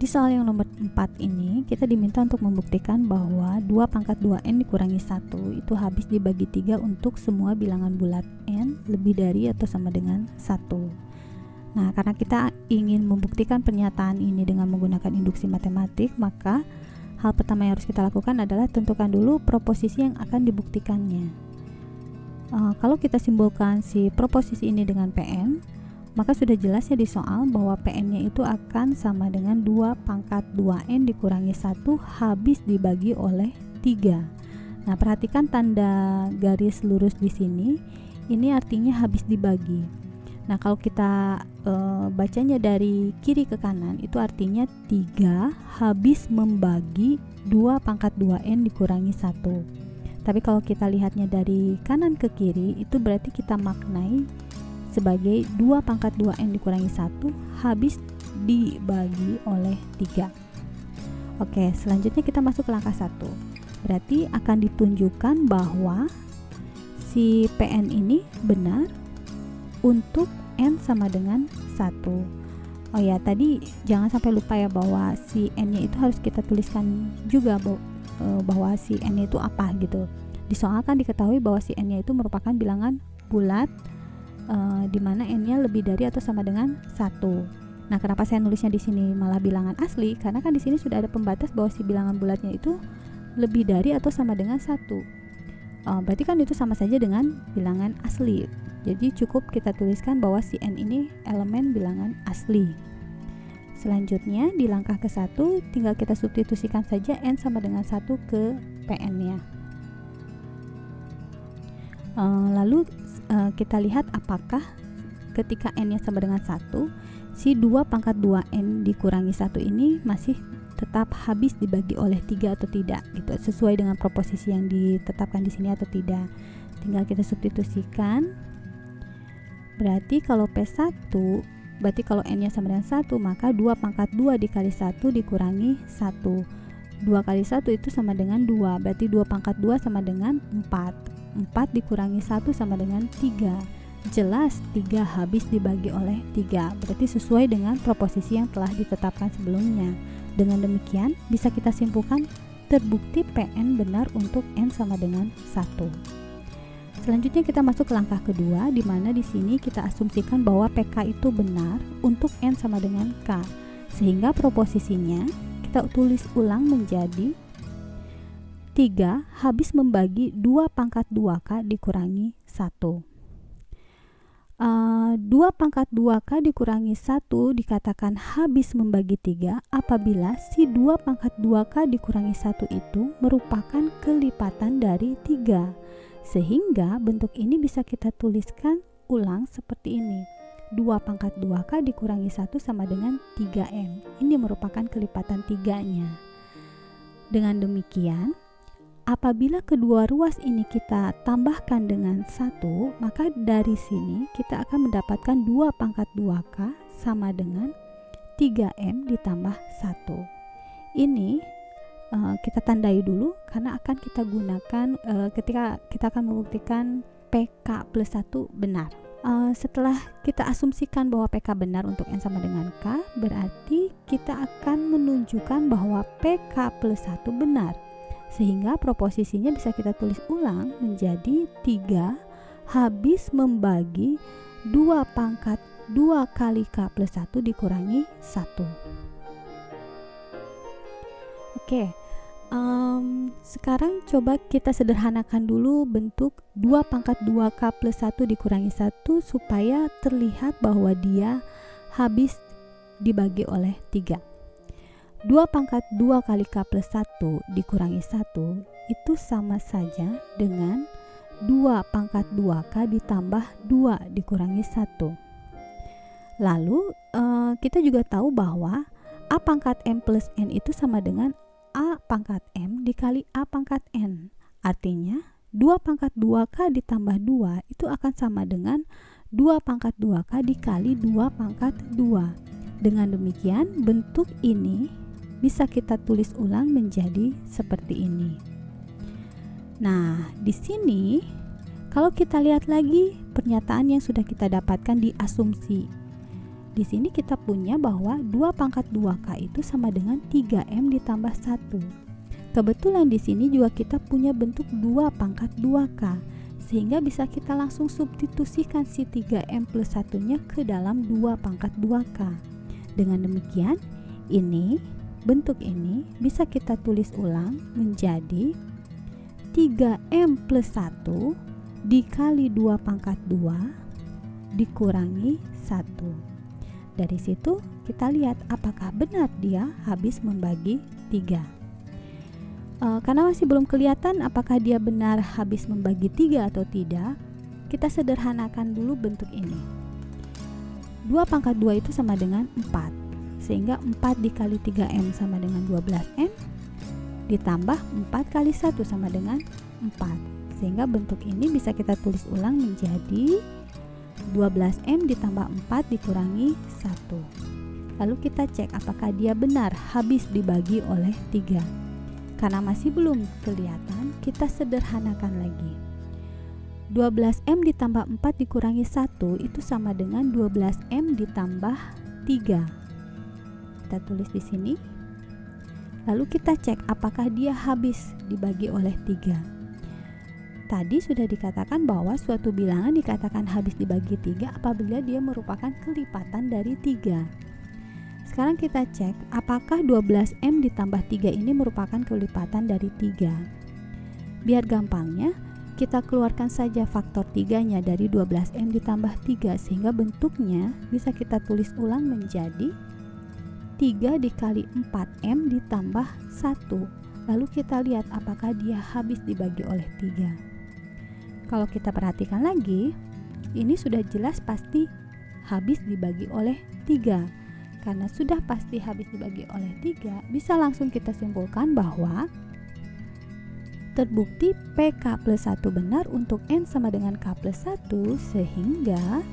Di soal yang nomor 4 ini, kita diminta untuk membuktikan bahwa 2 pangkat 2n dikurangi 1 itu habis dibagi 3 untuk semua bilangan bulat n lebih dari atau sama dengan 1. Nah, karena kita ingin membuktikan pernyataan ini dengan menggunakan induksi matematik, maka hal pertama yang harus kita lakukan adalah tentukan dulu proposisi yang akan dibuktikannya. Kalau kita simbolkan si proposisi ini dengan Pn, maka sudah jelas ya di soal bahwa Pn-nya itu akan sama dengan 2 pangkat 2n dikurangi 1 habis dibagi oleh 3. Nah, perhatikan tanda garis lurus di sini. Ini artinya habis dibagi. Nah, kalau kita bacanya dari kiri ke kanan, itu artinya 3 habis membagi 2 pangkat 2n dikurangi 1. Tapi kalau kita lihatnya dari kanan ke kiri, itu berarti kita maknai sebagai 2 pangkat 2n dikurangi 1 habis dibagi oleh 3. Oke, selanjutnya kita masuk ke langkah 1. Berarti akan ditunjukkan bahwa si Pn ini benar untuk n sama dengan 1. Oh ya, tadi jangan sampai lupa ya bahwa si n-nya itu harus kita tuliskan juga bahwa si n-nya itu apa gitu. Di soal kan diketahui bahwa si n-nya itu merupakan bilangan bulat di mana n-nya lebih dari atau sama dengan 1. Nah, kenapa saya nulisnya di sini malah bilangan asli? Karena kan di sini sudah ada pembatas bahwa si bilangan bulatnya itu lebih dari atau sama dengan 1. Berarti kan itu sama saja dengan bilangan asli. Jadi cukup kita tuliskan bahwa si n ini elemen bilangan asli. Selanjutnya di langkah ke-1 tinggal kita substitusikan saja n sama dengan 1 ke Pn-nya. Lalu kita lihat apakah ketika n-nya sama dengan 1, si 2 pangkat 2n dikurangi 1 ini masih tetap habis dibagi oleh 3 atau tidak gitu, sesuai dengan proposisi yang ditetapkan di sini atau tidak. Tinggal kita substitusikan. Berarti kalau P1, berarti kalau n-nya sama dengan 1, maka 2 pangkat 2 dikali 1 dikurangi 1. 2 kali 1 itu sama dengan 2, berarti 2 pangkat 2 sama dengan 4. 4 dikurangi 1 sama dengan 3. Jelas 3 habis dibagi oleh 3, berarti sesuai dengan proposisi yang telah ditetapkan sebelumnya. Dengan demikian bisa kita simpulkan terbukti Pn benar untuk n sama dengan 1. Selanjutnya kita masuk ke langkah kedua, di mana di sini kita asumsikan bahwa PK itu benar untuk n sama dengan k, sehingga proposisinya kita tulis ulang menjadi 3 habis membagi 2 pangkat 2k dikurangi 1. 2 pangkat 2k dikurangi 1 dikatakan habis membagi 3 apabila si 2 pangkat 2k dikurangi 1 itu merupakan kelipatan dari 3. Sehingga bentuk ini bisa kita tuliskan ulang seperti ini. 2 pangkat 2k dikurangi 1 sama dengan 3m. Ini merupakan kelipatan 3-nya. Dengan demikian, apabila kedua ruas ini kita tambahkan dengan 1, maka dari sini kita akan mendapatkan 2 pangkat 2k sama dengan 3m ditambah 1. Ini kita tandai dulu karena akan kita gunakan ketika kita akan membuktikan PK plus 1 benar. Setelah kita asumsikan bahwa PK benar untuk n sama dengan k, berarti kita akan menunjukkan bahwa PK plus 1 benar. Sehingga proposisinya bisa kita tulis ulang menjadi 3 habis membagi 2 pangkat 2 kali k plus 1 dikurangi 1. Oke, sekarang coba kita sederhanakan dulu bentuk 2 pangkat 2k plus 1 dikurangi 1 supaya terlihat bahwa dia habis dibagi oleh 3. 2 pangkat 2 kali k plus 1 dikurangi 1 itu sama saja dengan 2 pangkat 2k ditambah 2 dikurangi 1. Lalu kita juga tahu bahwa a pangkat m plus n itu sama dengan a pangkat m dikali a pangkat n. Artinya 2 pangkat 2k ditambah 2 itu akan sama dengan 2 pangkat 2k dikali 2 pangkat 2. Dengan demikian bentuk ini bisa kita tulis ulang menjadi seperti ini. Nah, di sini kalau kita lihat lagi pernyataan yang sudah kita dapatkan di asumsi. Di sini kita punya bahwa 2 pangkat 2K itu sama dengan 3M ditambah 1. Kebetulan di sini juga kita punya bentuk 2 pangkat 2K, sehingga bisa kita langsung substitusikan si 3M plus 1-nya ke dalam 2 pangkat 2K. Dengan demikian, bentuk ini bisa kita tulis ulang menjadi 3M plus 1 dikali 2 pangkat 2 dikurangi 1. Dari situ kita lihat apakah benar dia habis membagi 3. Karena masih belum kelihatan apakah dia benar habis membagi 3 atau tidak, kita sederhanakan dulu bentuk ini. 2 pangkat 2 itu sama dengan 4, sehingga 4 dikali 3M sama dengan 12M, ditambah 4 kali 1 sama dengan 4, sehingga bentuk ini bisa kita tulis ulang menjadi 12M ditambah 4 dikurangi 1. Lalu kita cek apakah dia benar habis dibagi oleh 3. Karena masih belum kelihatan, kita sederhanakan lagi. 12M ditambah 4 dikurangi 1 itu sama dengan 12M ditambah 3. Kita tulis di sini. Lalu kita cek apakah dia habis dibagi oleh 3. Tadi sudah dikatakan bahwa suatu bilangan dikatakan habis dibagi 3 apabila dia merupakan kelipatan dari 3. Sekarang kita cek apakah 12M ditambah 3 ini merupakan kelipatan dari 3. Biar gampangnya, kita keluarkan saja faktor 3-nya dari 12M ditambah 3, sehingga bentuknya bisa kita tulis ulang menjadi 3 dikali 4M ditambah 1. Lalu kita lihat apakah dia habis dibagi oleh 3. Kalau kita perhatikan lagi, ini sudah jelas pasti habis dibagi oleh 3. Karena sudah pasti habis dibagi oleh 3, bisa langsung kita simpulkan bahwa terbukti PK plus 1 benar untuk N sama dengan K plus 1, sehingga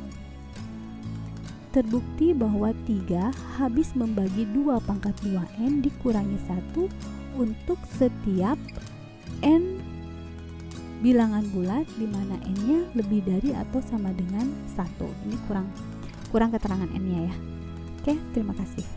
terbukti bahwa 3 habis membagi 2 pangkat 2N dikurangi 1 untuk setiap N bilangan bulat di mana N-nya lebih dari atau sama dengan 1. Ini kurang keterangan N-nya ya. Oke, terima kasih.